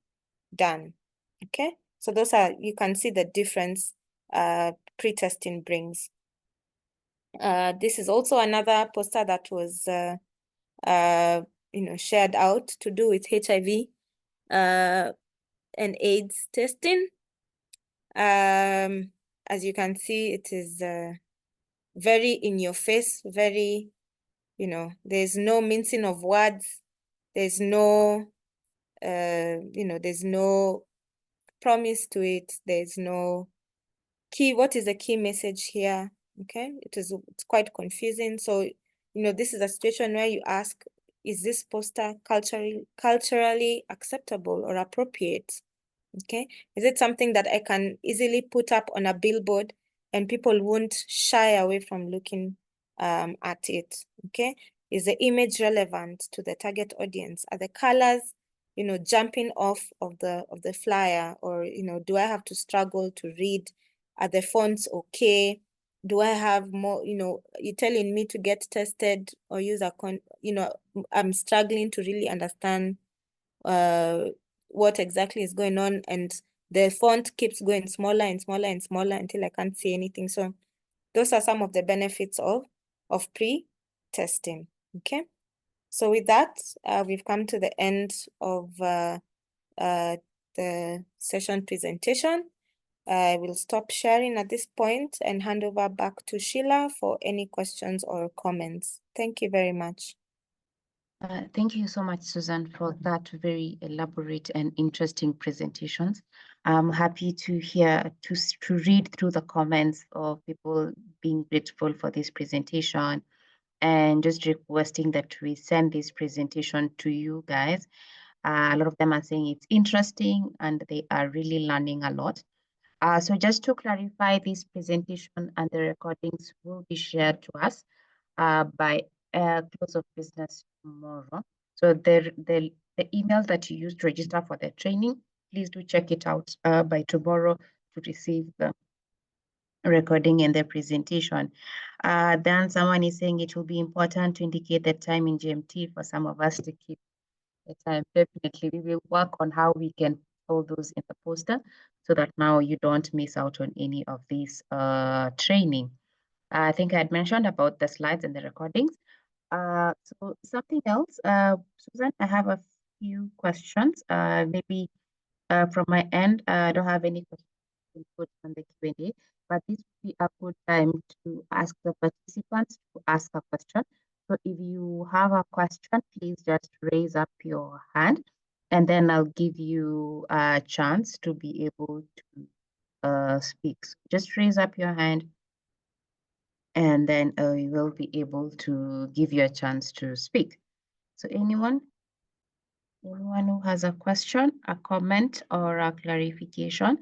done. Okay, so those are, you can see the difference pre-testing brings. This is also another poster that was you know, shared out to do with HIV and AIDS testing. As you can see, it is very in your face, very, you know, there's no mincing of words. There's no, you know, there's no promise to it. There's no key. What is the key message here? Okay, it's quite confusing. So, you know, this is a situation where you ask, is this poster culturally acceptable or appropriate? Okay, is it something that I can easily put up on a billboard and people won't shy away from looking at it? Okay, is the image relevant to the target audience? Are the colors, you know, jumping off of the flyer, or, you know, do I have to struggle to read? Are the fonts okay? Do I have more, you know, you're telling me to get tested or use you know, I'm struggling to really understand what exactly is going on, and the font keeps going smaller and smaller and smaller until I can't see anything. So those are some of the benefits of pre-testing. Okay, so with that, we've come to the end of the session presentation. I will stop sharing at this point and hand over back to Sheilah for any questions or comments. Thank you very much. Thank you so much, Susan, for that very elaborate and interesting presentations. I'm happy to hear, to read through the comments of people being grateful for this presentation and just requesting that we send this presentation to you guys. A lot of them are saying it's interesting and they are really learning a lot. So just to clarify, this presentation and the recordings will be shared to us by close of business tomorrow. So the email that you used to register for the training, please do check it out by tomorrow to receive the recording and the presentation. Then someone is saying it will be important to indicate the time in GMT for some of us to keep the time. Definitely, we will work on how we can all those in the poster so that now you don't miss out on any of these training. I think I had mentioned about the slides and the recordings. So something else, Susan, I have a few questions. Maybe from my end, I don't have any questions to put on the Q&A, but this would be a good time to ask the participants to ask a question. So if you have a question, please just raise up your hand, and then I'll give you a chance to be able to speak. So just raise up your hand, and then we will be able to give you a chance to speak. So anyone who has a question, a comment, or a clarification?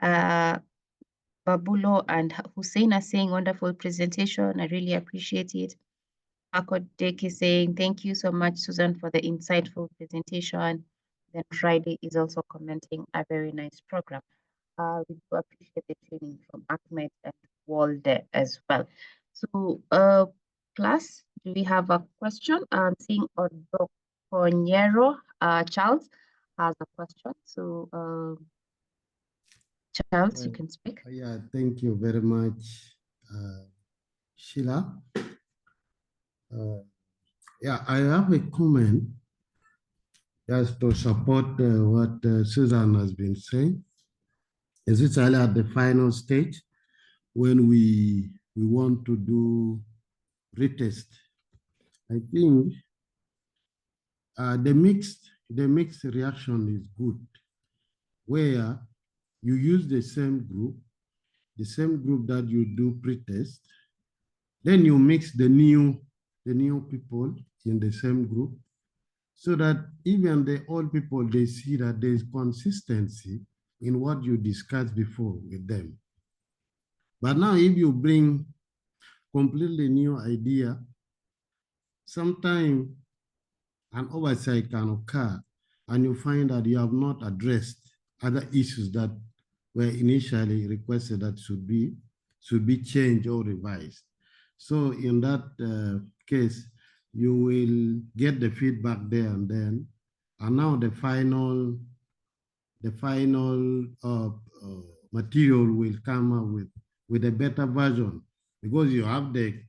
Babulo and Hussein are saying wonderful presentation. I really appreciate it. Akodek is saying thank you so much, Susan, for the insightful presentation. Then Friday is also commenting a very nice program. We do appreciate the training from Ahmed and Walde as well. So class, do we have a question? I'm seeing Odokonyero Charles has a question. So Charles, you can speak. Yeah, thank you very much, Sheilah. Yeah, I have a comment just to support what Susan has been saying. Especially at the final stage when we want to do retest. I think the mixed reaction is good, where you use the same group that you do pretest, then you mix the new people in the same group, so that even the old people, they see that there is consistency in what you discussed before with them. But now if you bring completely new idea, sometimes an oversight can occur and you find that you have not addressed other issues that were initially requested that should be changed or revised. So in that case, you will get the feedback there and then, and now the final material will come up with a better version, because you have the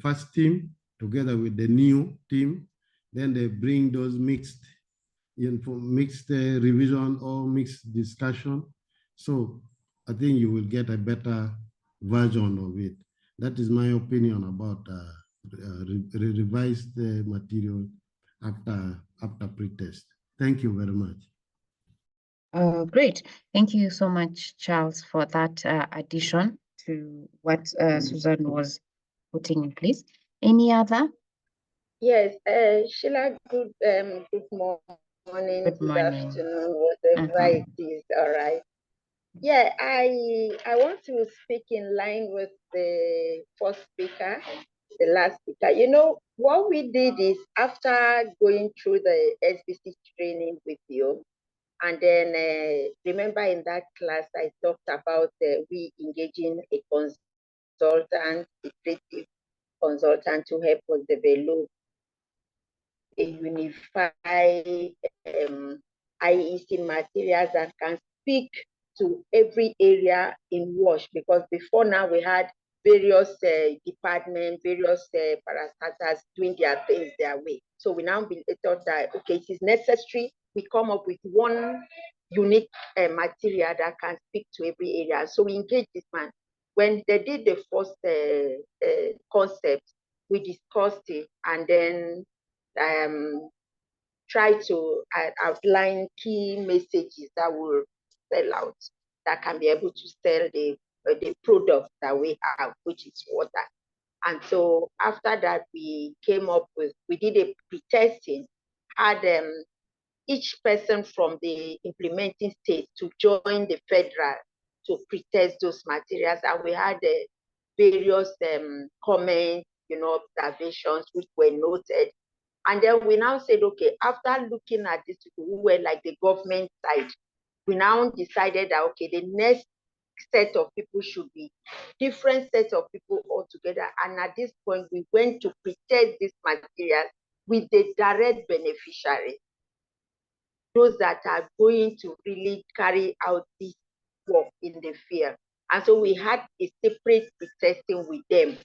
first team together with the new team, then they bring those mixed revision or mixed discussion. So I think you will get a better version of it. That is my opinion about revised material after pretest. Thank you very much. Great. Thank you so much, Charles, for that addition to what Susan was putting in place. Any other? Yes, Sheilah, good morning, good afternoon, whatever it is, all right. Yeah, I want to speak in line with the first speaker, the last speaker. You know, what we did is, after going through the SBC training with you, and then remember in that class, I talked about we engaging a consultant, a creative consultant, to help us develop a unified IEC materials that can speak to every area in WASH, because before now we had various departments, various parastatals doing their things their way. So we now thought that, okay, it is necessary we come up with one unique material that can speak to every area. So we engaged this man. When they did the first concept, we discussed it and then try to outline key messages that will sell out, that can be able to sell the product that we have, which is water. And so after that, we came up with, we did a pretesting, had each person from the implementing state to join the federal to pretest those materials. And we had various comments, observations, which were noted. And then we now said, okay, after looking at this, who were like the government side, we now decided that, okay, the next set of people should be different sets of people altogether. And at this point, we went to pretest these materials with the direct beneficiaries, those that are going to really carry out this work in the field. And so we had a separate pretesting with them.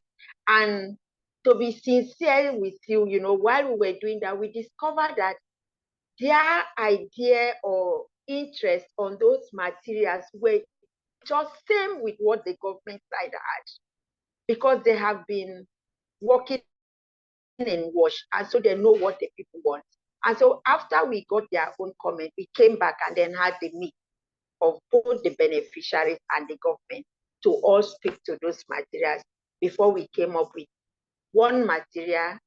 And to be sincere with you, while we were doing that, we discovered that their idea or interest on those materials were just same with what the government side had, because they have been working in WASH, and so they know what the people want. And so after we got their own comment, we came back and then had the meet of both the beneficiaries and the government to all speak to those materials before we came up with one material,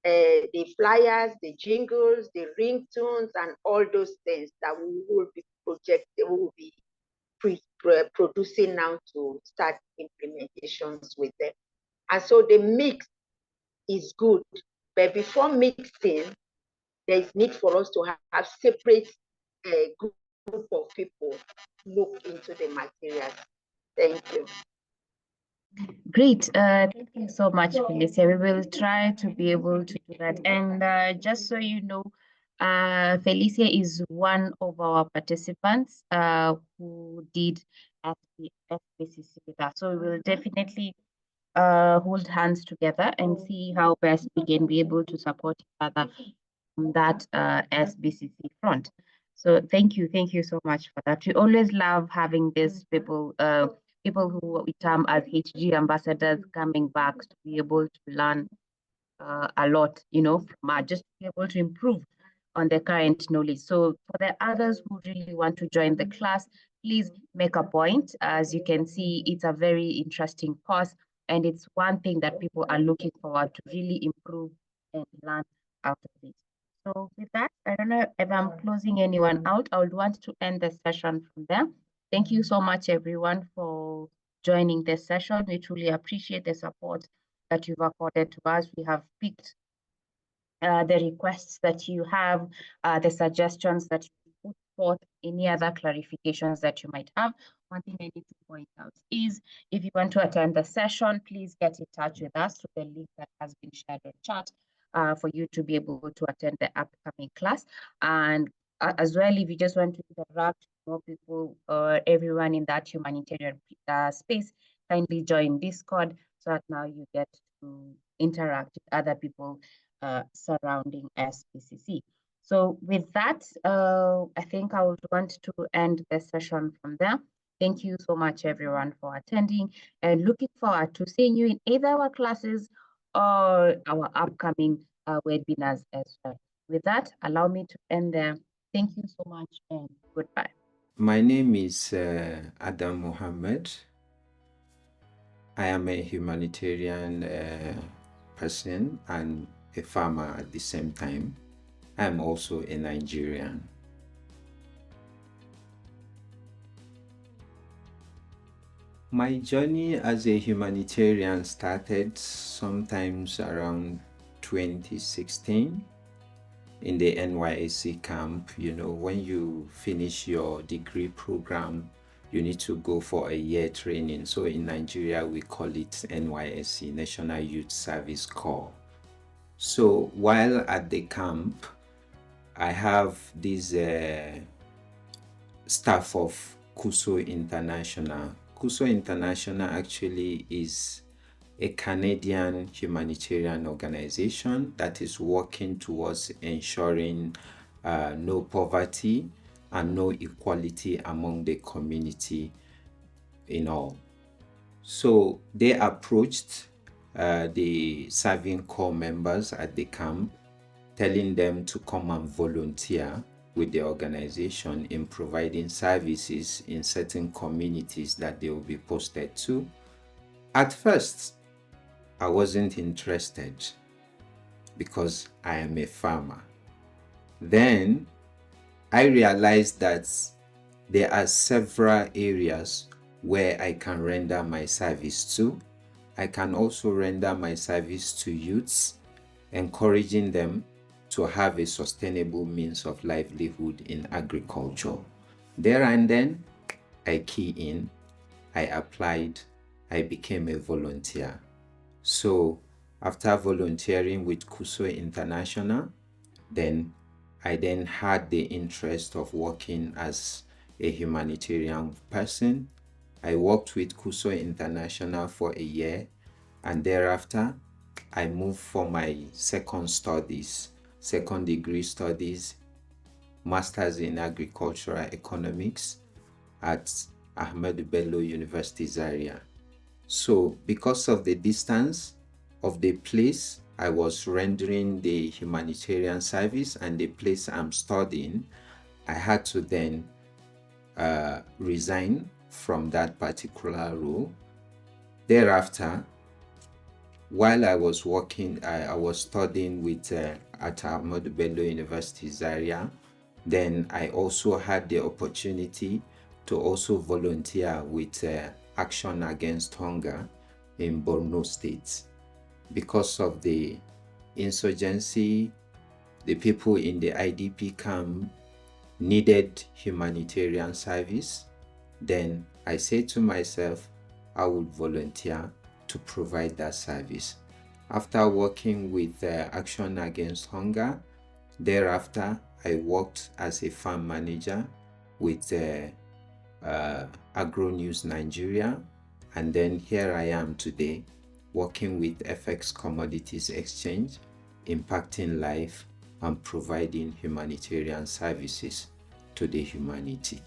the flyers, the jingles, the ringtones, and all those things that we will be producing now to start implementations with them. And so the mix is good, but before mixing, there is need for us to have separate group of people look into the materials. Thank you. Great. Thank you so much, Felicia. We will try to be able to do that. And just so you know, Felicia is one of our participants who did at the SBCC with us. So we will definitely hold hands together and see how best we can be able to support each other on that SBCC front. So thank you so much for that. We always love having these people, people who we term as HG ambassadors, coming back to be able to learn a lot, from just to be able to improve on the current knowledge. So for the others who really want to join the class, please make a point. As you can see, it's a very interesting course, and it's one thing that people are looking forward to really improve and learn out of it. So with that, I don't know if I'm closing anyone out. I would want to end the session from there. Thank you so much, everyone, for joining this session. We truly appreciate the support that you've accorded to us. We have picked the requests that you have, the suggestions that you put forth, any other clarifications that you might have. One thing I need to point out is if you want to attend the session, please get in touch with us through the link that has been shared on chat for you to be able to attend the upcoming class. And as well, if you just want to interact with more people or everyone in that humanitarian space, kindly join Discord so that now you get to interact with other people surrounding SBCC. So with that, I think I would want to end the session from there. Thank you so much, everyone, for attending, and looking forward to seeing you in either our classes or our upcoming webinars as well. With that, allow me to end there. Thank you so much and goodbye. My name is Adam Mohammed. I am a humanitarian person and a farmer at the same time. I am also a Nigerian. My journey as a humanitarian started sometimes around 2016 in the NYSC camp. When you finish your degree program, you need to go for a year training. So in Nigeria, we call it NYSC, National Youth Service Corps. So while at the camp, I have this staff of CUSO International. CUSO International actually is a Canadian humanitarian organization that is working towards ensuring no poverty and no equality among the community in all. So they approached the serving corps members at the camp, telling them to come and volunteer with the organization in providing services in certain communities that they will be posted to. At first, I wasn't interested because I am a farmer. Then I realized that there are several areas where I can render my service to. I can also render my service to youths, encouraging them to have a sustainable means of livelihood in agriculture. There and then, I key in. I applied, I became a volunteer. So after volunteering with CUSO International, I then had the interest of working as a humanitarian person. I worked with CUSO International for a year, and thereafter I moved for my second degree studies, Masters in Agricultural Economics at Ahmadu Bello University Zaria. So because of the distance of the place I was rendering the humanitarian service and the place I'm studying, I had to then resign from that particular role. Thereafter, while I was working, I was studying with at Ahmadu Bello University Zaria. Then I also had the opportunity to also volunteer with Action Against Hunger in Borno State. Because of the insurgency, the people in the IDP camp needed humanitarian service. Then I said to myself, I would volunteer to provide that service. After working with Action Against Hunger, thereafter I worked as a farm manager with Agro News Nigeria, and then here I am today working with FX Commodities Exchange, impacting life and providing humanitarian services to the humanity.